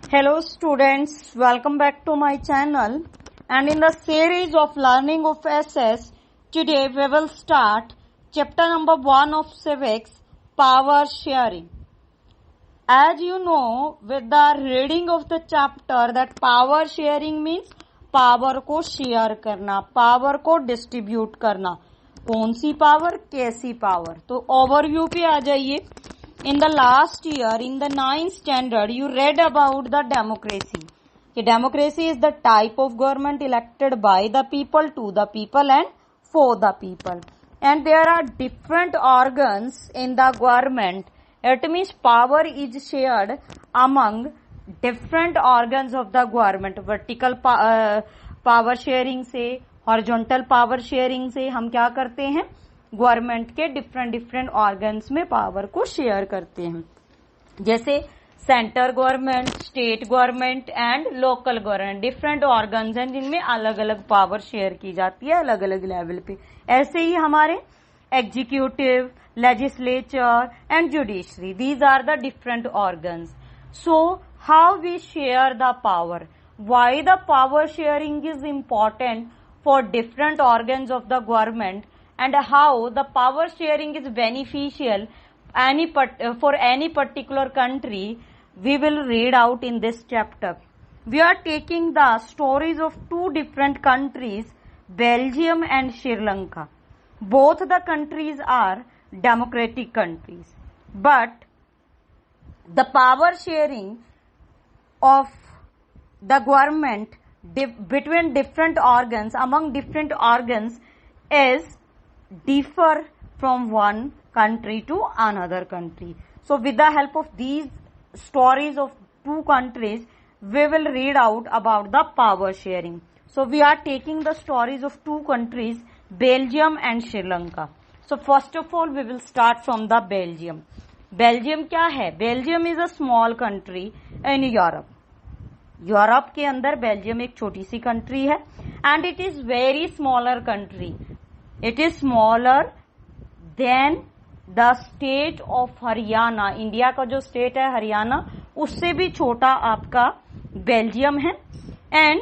Hello students, welcome back to my channel, and in the series of learning of SS, today we will start chapter number 1 of civics, power sharing. As you know, with the reading of the chapter that power sharing means power को share करना, power को distribute करना. कौन सी power, कैसी power. तो overview पे आ जाइए. In the last year, in the 9th standard, you read about the democracy. Democracy is the type of government elected by the people, to the people and for the people. And there are different organs in the government. It means power is shared among different organs of the government. Vertical power sharing से, horizontal power sharing से हम क्या करते हैं? Government के different organs में power को share करते हैं. जैसे centre government, state government and local government, different organs हैं जिनमें अलग अलग पावर शेयर की जाती है अलग अलग लेवल पे. ऐसे ही हमारे executive, legislature and judiciary, these are the different organs. So how we share the power, why the power sharing is important for different organs of the government, and how the power sharing is beneficial for any particular country, we will read out in this chapter. We are taking the stories of two different countries, Belgium and Sri Lanka. Both the countries are democratic countries, but the power sharing of the government between different organs, among different organs, is differ from one country to another country. So with the help of these stories of two countries, we will read out about the power sharing. So we are taking the stories of two countries, Belgium and Sri Lanka. So first of all, we will start from the Belgium. Belgium क्या है? Belgium is a small country in Europe. Europe के अंदर Belgium एक छोटी सी country है, and it is very smaller country. It is smaller than the state of Haryana. India का जो state है हरियाणा, उससे भी छोटा आपका बेल्जियम है. एंड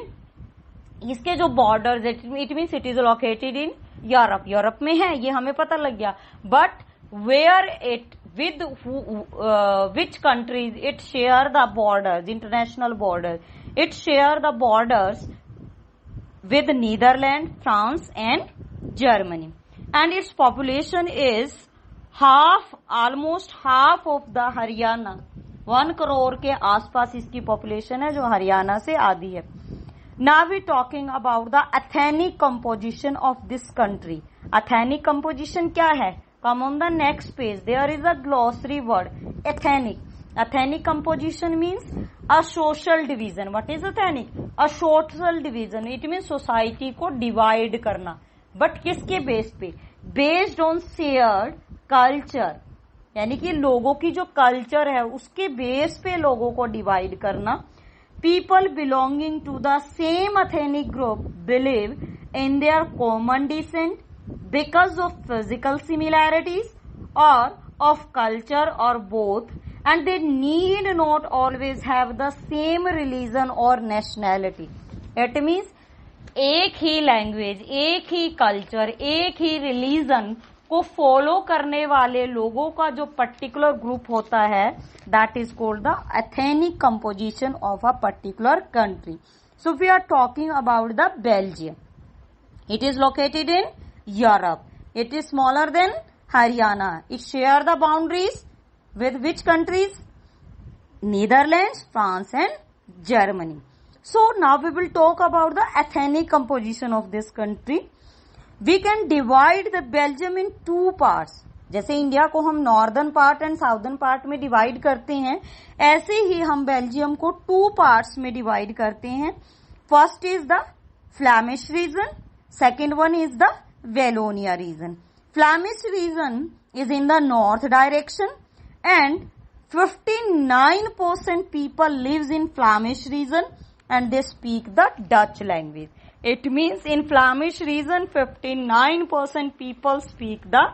इसके जो borders, it means it is located in Europe. Europe में है, ये हमें पता लग गया. But where it with which countries it share the borders, international border, it share the borders with Netherlands, France and Germany, and its population is almost half of the Haryana. 1 crore के आसपास इसकी पॉपुलेशन है जो हरियाणा से आधी है. Now we talking about the ethnic composition of this country. Ethnic composition क्या है? Come on the next page. There is a glossary word, ethnic. Ethnic composition means a social division. What is ethnic? A social division. It means society को divide करना. But किसके base पे? Based on shared culture. यानी कि लोगों की जो culture है उसके बेस पे लोगों को डिवाइड करना. People belonging to the same ethnic group believe in their common descent because of physical similarities or of culture or both, and they need not always have the same religion or nationality. It means एक ही language, एक ही culture, एक ही religion को follow करने वाले लोगों का जो particular group होता है, that is called the ethnic composition of a particular country. So we are talking about the Belgium. It is located in Europe. It is smaller than Haryana. It share the boundaries with which countries? Netherlands, France and Germany. So now we will talk about the ethnic composition of this country. We can divide the Belgium in two parts. जैसे India को हम northern part and southern part में divide करते हैं, ऐसे ही हम Belgium को 2 parts में डिवाइड करते हैं. First is the Flemish region, second one is the Wallonia region. Flemish region is in the north direction and 59% people lives in Flemish region and they speak the Dutch language. It means in Flemish region 59% people speak the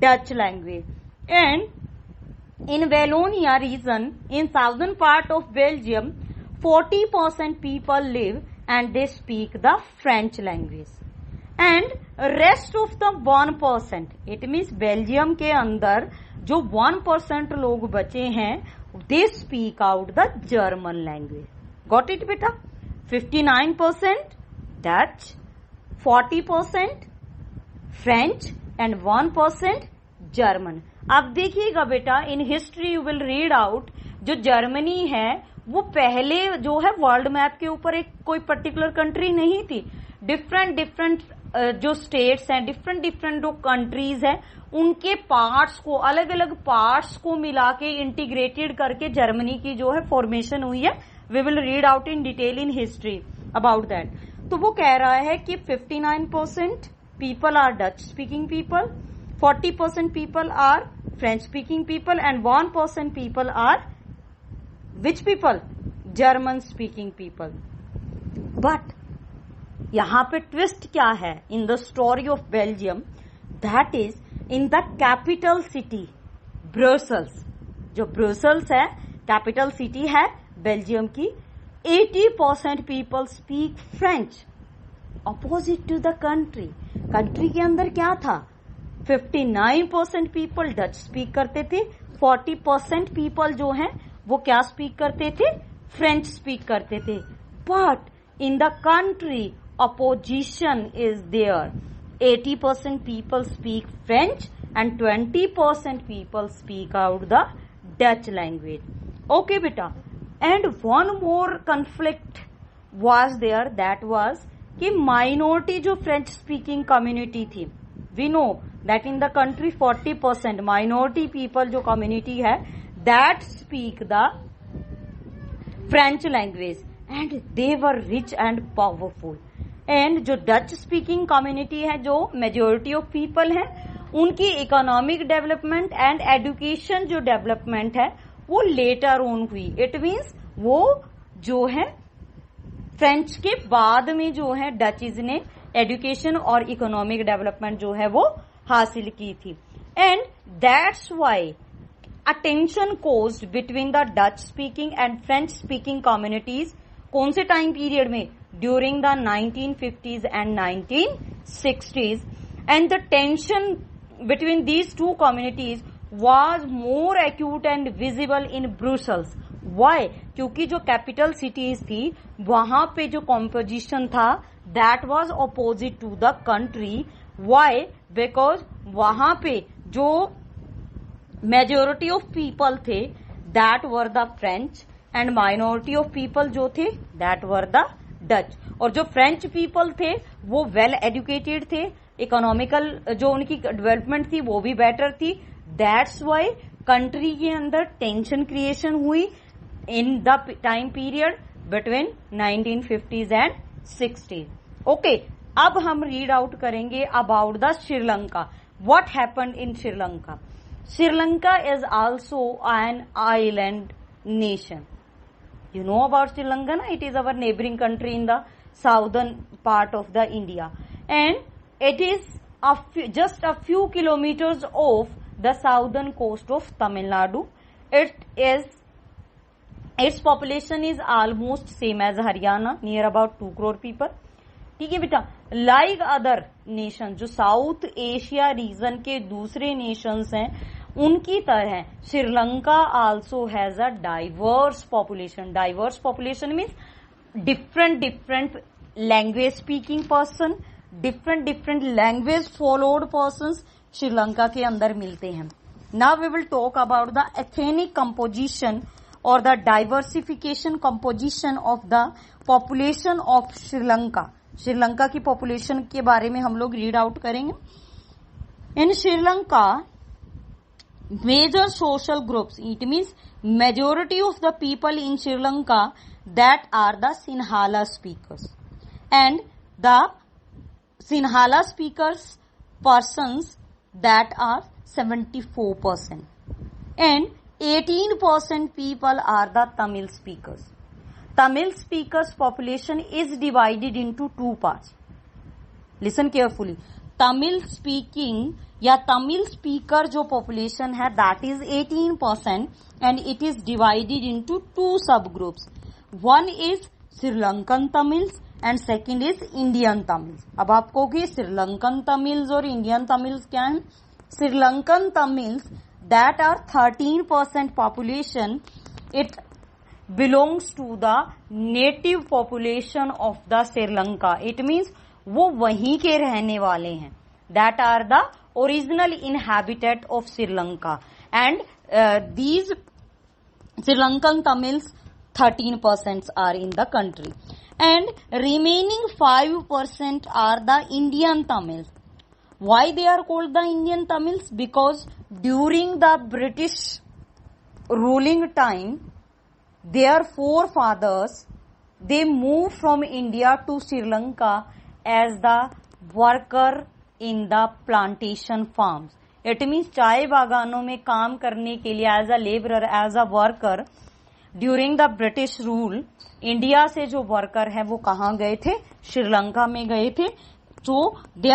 Dutch language. And in Wallonia region, in southern part of Belgium, 40% people live and they speak the French language. And rest of the 1%, it means Belgium के अंदर जो 1% लोग बचे हैं, they speak out the German language. Got it बेटा? 59% Dutch, 40% French and 1% German. अब देखिएगा बेटा, in history you will read out, जो जर्मनी है वो पहले जो है वर्ल्ड मैप के ऊपर एक कोई पर्टिकुलर कंट्री नहीं थी. डिफरेंट जो स्टेट्स हैं, डिफरेंट जो कंट्रीज हैं, उनके पार्ट्स को, अलग अलग पार्ट्स को मिला के इंटीग्रेटेड करके जर्मनी की जो है फॉर्मेशन हुई है. We will read out in detail in history about that. तो वो कह रहा है कि 59% people are Dutch speaking people, 40% people are French speaking people and 1% people are which people? German speaking people. But यहां पे ट्विस्ट क्या है in the story of Belgium? That is in the capital city Brussels. जो Brussels है capital city है Belgium की, 80% people speak French. Opposite to the country के अंदर क्या था? 59% पीपल डच स्पीक करते थे, 40% पीपल जो हैं वो क्या स्पीक करते थे? फ्रेंच स्पीक करते थे. But in the country opposition is there. 80% people speak French and 20% people speak out the Dutch language. Okay beta. And one more conflict was there, that was कि minority जो French speaking community थी. We know that in the country 40% minority people जो community है that speak the French language and they were rich and powerful. And जो Dutch speaking community है, जो majority of people है, उनकी economic development and education जो development है वो लेटर ऑन हुई. इट मीन्स वो जो है फ्रेंच के बाद में जो है डचीज ने एजुकेशन और इकोनॉमिक डेवलपमेंट जो है वो हासिल की थी. And that's why attention caused between the Dutch speaking and French speaking communities. कौन से टाइम पीरियड में? during the 1950s and 1960s, and the tension between these two communities was more acute and visible in Brussels. Why? क्योंकि जो capital cities थी वहां पे जो composition था that was opposite to the country. Why? Because वहां पे जो majority of people थे that were the French and minority of people जो थे that were the डच. और जो फ्रेंच पीपल थे वो वेल एजुकेटेड थे, इकोनॉमिकल जो उनकी डेवलपमेंट थी वो भी बेटर थी. दैट्स वाई कंट्री के अंदर टेंशन क्रिएशन हुई in the time period between 1950s and 60s. Okay, अब हम रीड आउट करेंगे about the Sri Lanka. What happened in Sri Lanka? Sri Lanka is also an island nation. You know about Sri Lanka, na? It is our neighboring country in the southern part of the India, and it is just a few kilometers off the southern coast of Tamil Nadu. Its population is almost same as Haryana, near about 2 crore people. ठीक है बेटा. Like other nations, जो South Asia region के दूसरे nations हैं उनकी तरह Sri Lanka also has a diverse population. Diverse population means different language speaking person, different language followed persons Sri Lanka के अंदर मिलते हैं. Now we will talk about the ethnic composition और the diversification composition of the population of Sri Lanka. Sri Lanka की population के बारे में हम लोग रीड आउट करेंगे. इन Sri Lanka major social groups, it means majority of the people in Sri Lanka that are the Sinhala speakers, and the Sinhala speakers persons that are 74%, and 18% people are the Tamil speakers. Tamil speakers population is divided into two parts. Listen carefully. Tamil speaking या Tamil speaker जो population है that is 18% and it is divided into 2 sub groups. One is Sri Lankan Tamils and second is Indian Tamils. अब आपको कि श्रीलंकन तमिल्स और Indian Tamils क्या है? Sri Lankan Tamils that are 13% population, it belongs to the native population of the Sri Lanka. इट मीन्स वो वहीं के रहने वाले हैं, that are the original इनहैबिटेट of Sri Lanka and these Sri Lankan Tamils 13% are in the country and remaining 5% are the Indian Tamils. Why they are called the Indian Tamils? Because during the British ruling time, their forefathers, they moved from India to Sri Lanka as the worker in the plantation farms. It means चाय बागानों में काम करने के लिए as a labourer, as a worker during the British rule. India से जो worker है वो कहाँ गए थे? श्रीलंका में गए थे। तो दे